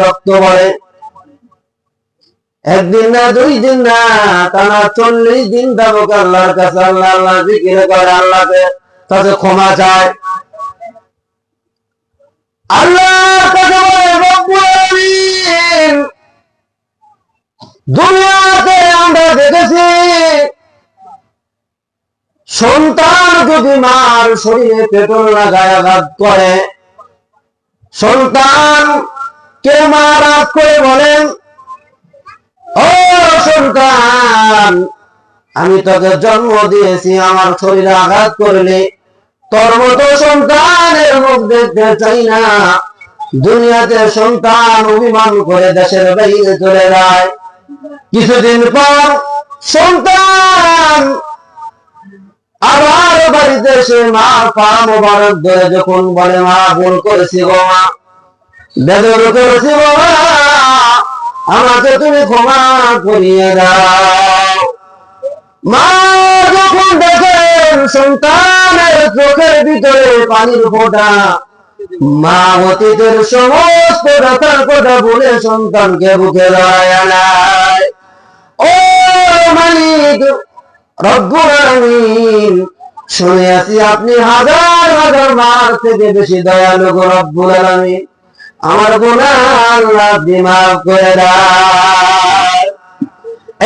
রক্ত বলে। একদিন না, 2 দিন না, টানা 40 দিন যাবত আল্লাহর কাছে আল্লাহ আল্লাহ জিকির করে, আল্লাহকে কাছে ক্ষমা চায়। আল্লাহর কাছে বলে, রব্বুল আলামিন, দুনিয়াতে আমরা দেখেছি সন্তান যদি মার শরীরে পেট্রোল লাগায় আঘাত করে, সন্তান কে মার আঘাত করে বলেন, ও সন্তান, আমি তোকে জন্ম দিয়েছি, আমার শরীরে আঘাত করলে তোর মতো সন্তানের মুখ দেখতে চাই না। দুনিয়াতে সন্তান অভিমান করে দেশের বাইরে চলে যায়। কিছুদিন পর সন্তান আবার বাড়িতে এসে মা পা মোবারক ধরে যখন বলে, মা ভুল করেছি গো মা, বেদর করেছি গো মা, আমাকে তুমি ক্ষমা করিয়ে দাও। মা যখন দেখেন সন্তানের চোখের ভিতরে পানির ফোঁটা, মা অতীতের সমস্ত ব্যথার কথা বলে সন্তানকে বুকে জড়ায় আনায়। ও মালিক রব্বুল আলামিন, শুনে আছি আপনি হাজার হাজার মার থেকে বেশি দয়ালু গো রব্বুল আলামিন, আমার গুনাহ আল্লাহ আপনি মাফ করে দেন।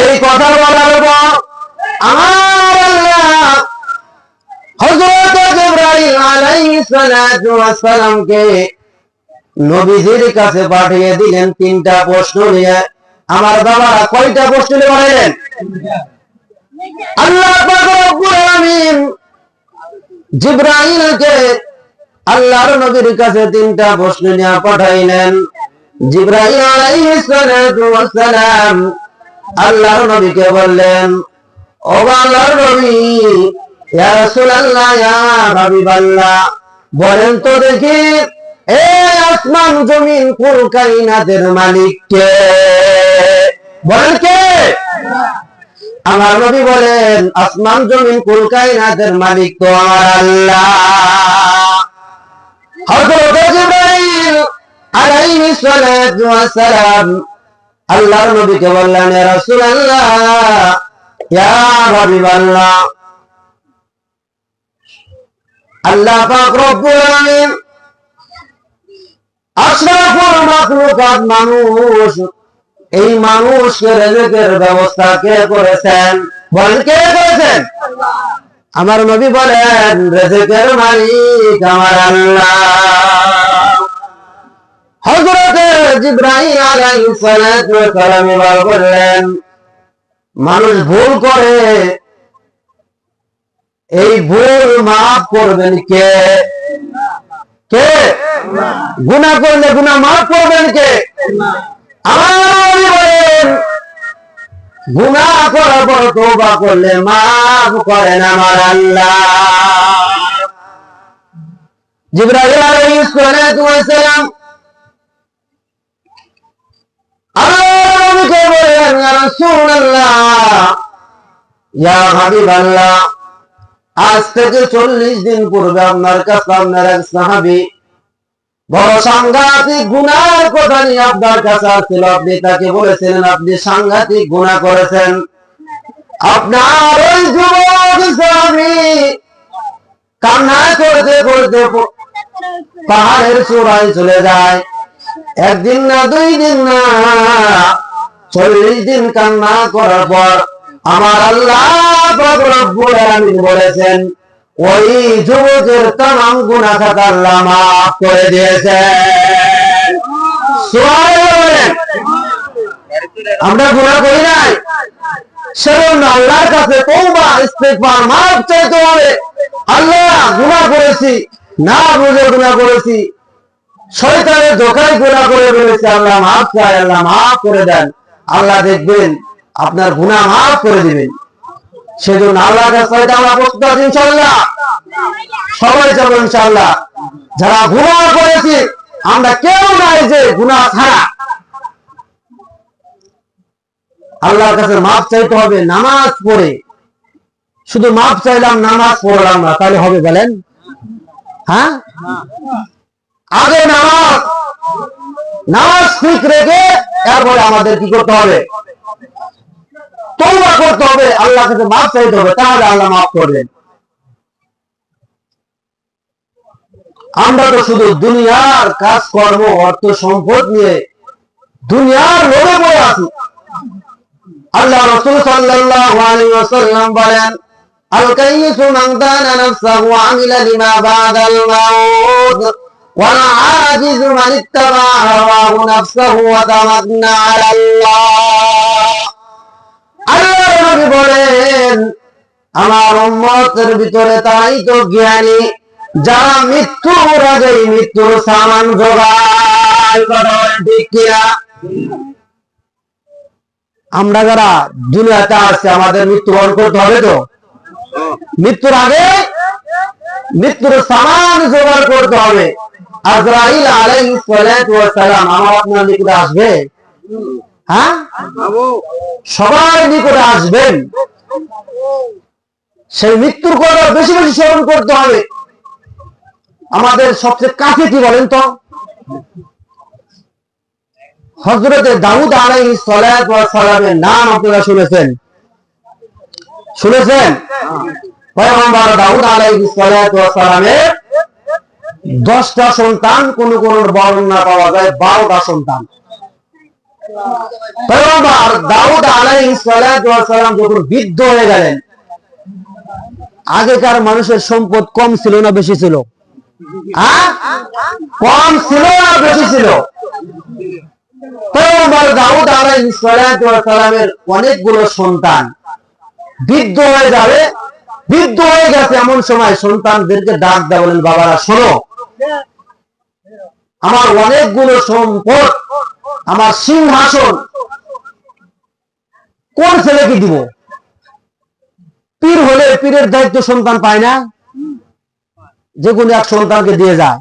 এই কথা বলার পর আমার আল্লাহ হযরত জিবরাইল আলাইহিস সালাতু ওয়াস সালামকে নবীজির কাছে পাঠিয়ে দিলেন 3টা প্রশ্ন নিয়ে। আমার বাবারা কয়টা প্রশ্ন নিয়ে পাঠালেন? আল্লাহ পাক রব্বুল আলামিন জিবরাইলকে আল্লাহর নবীর কাছে 3টা প্রশ্ন নিয়ে পাঠাইলেন। জিবরাইল আলাইহিস সালাতু ওয়াস সালাম আল্লাহর নবীকে বললেন, ও আল্লাহর নবী, ইয়া রাসূলুল্লাহ, ইয়া হাবিবাল্লাহ, বলেন তো দেখি এই আসমান জমিন কুল কায়নাতের মালিক কে? বলেন কে? আমার নবী বলেন, আসমান জমিন কুল কায়নাতের মালিক তো আমার আল্লাহ। হযরত জিবরাইল আলাইহিস সালাতু ওয়াস সালাম আল্লাহর নবীকে বললেন, ইয়া রাসূলুল্লাহ, ইয়া হাবিবাল্লাহ, আল্লাহ পাক রব্বুল আলামিন আশরাফুল মাখলুকাত মানুষ, এই মানুষকে রিজিকের ব্যবস্থা কে করেছেন? বলেন কে করেছেন? আমার নবী বলেন, রিজিকের মালিক আমার আল্লাহ। হযরত জিবরাইল আলাইহিস সালাতু ওয়াস সালাম বললেন, মানুষ ভুল করে, এই ভুল মাফ করবেন কে? কে? গুনাহ করলে গুনাহ মাফ করবেন কে? আমার নবী বলেন, গুনাহ করার পর তওবা করলে মাফ করেন আমার আল্লাহ। জিবরাইল আলাইহিস সালাতু ওয়াস সালাম আল্লাহর নবীকে বললেন, ইয়া রাসূলুল্লাহ, ইয়া হাবিবাল্লাহ, আজ থেকে 40 দিন পূর্বে আপনার কাছে আপনার এক সাহাবী বড় সাংঘাতিক গুনাহের কথা নিয়ে আপনার কাছে আসছিল। আপনি তাকে বলেছিলেন আপনি সাংঘাতিক গুনাহ করেছেন। আপনার ওই যুবক সাহাবী কান্না করতে করতে পাহাড়ের চূড়ায় চলে যায়। একদিন না, 2 দিন না, 40 দিন কান্না করার পর আমার আল্লাহ পাক রব্বুল আলামিন বলেছেন, ওই যুবকের তামাম গুনাহ খাতা আল্লাহ মাফ করে দিয়েছেন। সুবহানাল্লাহ। আমরা গুনাহ করি নাই, সেজন্য আল্লাহর কাছে তওবা ইস্তিগফার মাফ চাইতে হবে। আল্লাহ গুনাহ করেছি, না বুঝে গুনাহ করেছি, শয়তানের ধোঁকায় গুনাহ করে ফেলেছি, আল্লাহ মাফ চাই, আল্লাহ মাফ করে দেন। আল্লাহ দেখবেন আপনার গুনাহ মাফ করে দিবেন। সেজন্য আল্লাহর কাছে আমরা প্রস্তুত আছি ইনশাআল্লাহ, সবাই যাবো ইনশাআল্লাহ। যারা গুনাহ করেছি আমরা কেউ নাই যে গুনাহ ছাড়া। আল্লাহর কাছে মাফ চাইতে হবে নামাজ পড়ে। শুধু মাফ চাইলাম, নামাজ পড়লাম না, তাহলে হবে বলেন? হ্যাঁ, আগে নামাজ, নামাজ ঠিক রেখে এরপরে আমাদের কি করতে হবে? তওবা করতে হবে, আল্লাহর কাছে মাফ চাইতে হবে, তাহলে আল্লাহ মাফ করবেন। আমরা তো শুধু দুনিয়ার কাজকর্ম, অর্থ সম্পদ নিয়ে দুনিয়ার লোভে পড়ে আছি। আল্লাহ রাসূল সাল্লাল্লাহু আলাইহি ওয়াসাল্লাম বলেন, আল কাইয়িসু মান দানা নাফসাহু ওয়া আমিলা লিমা বাদাল মাউত ওয়াল আজিজু মান ইত্তাবা হাওয়াহু নাফসাহু ওয়া তামান্না আলাল্লাহ। আল্লাহ নবী বলেন, আমার উম্মতের ভিতরে তাই তো জ্ঞানী যারা মৃত্যুর আগে মৃত্যুর সামান জোগায়। কথা বলেন ঠিক কিনা? আমরা যারা দুনিয়াতে আসছে আমাদের মৃত্যুবরণ করতে হবে, তো মৃত্যুর আগে মৃত্যুর সামান জোগাড় করতে হবে। আজরাইল আলাইহিস সালাতু ওয়াস সালাম আমার আপনার নিকটে আসবে। হ্যাঁ, সবাই নিকটে আসবেন। সেই মৃত্যুর কথা বেশি বেশি স্মরণ করতে হবে। আমাদের সবচেয়ে কাছে কি বলেন তো? হযরতে দাউদ আলাইহিস সালাতু ওয়াস সালামের নাম আপনারা শুনেছেন? শুনেছেন? পয়গম্বর দাউদ আলাইহিস সালাতু ওয়াস সালামের 10টা সন্তান, কোন কোন বর্ণনা পাওয়া যায় 12টা সন্তান। পয়গম্বর দাউদ আলাইহিস সালাতু ওয়াস সালাম যখন বৃদ্ধ হয়ে গেলেন, আগেকার মানুষের সম্পদ কম ছিল না বেশি ছিল? কম ছিল না বেশি ছিল? পয়গম্বর দাউদ আলাইহিস সালাতু ওয়াস সালামের অনেকগুলো সন্তান বৃদ্ধ হয়ে যাবে, বৃদ্ধ হয়ে গেছে, এমন সময় সন্তানদেরকে ডাক দেয়, বলেন বাবারা শোনো, আমার অনেকগুলো সম্পদ, আমার সিংহাসন কোন ছেলেকে দিব? পীর হলে পীরের দায়িত্ব সন্তান পায় না, যে কোনো এক সন্তানকে দিয়ে যায়।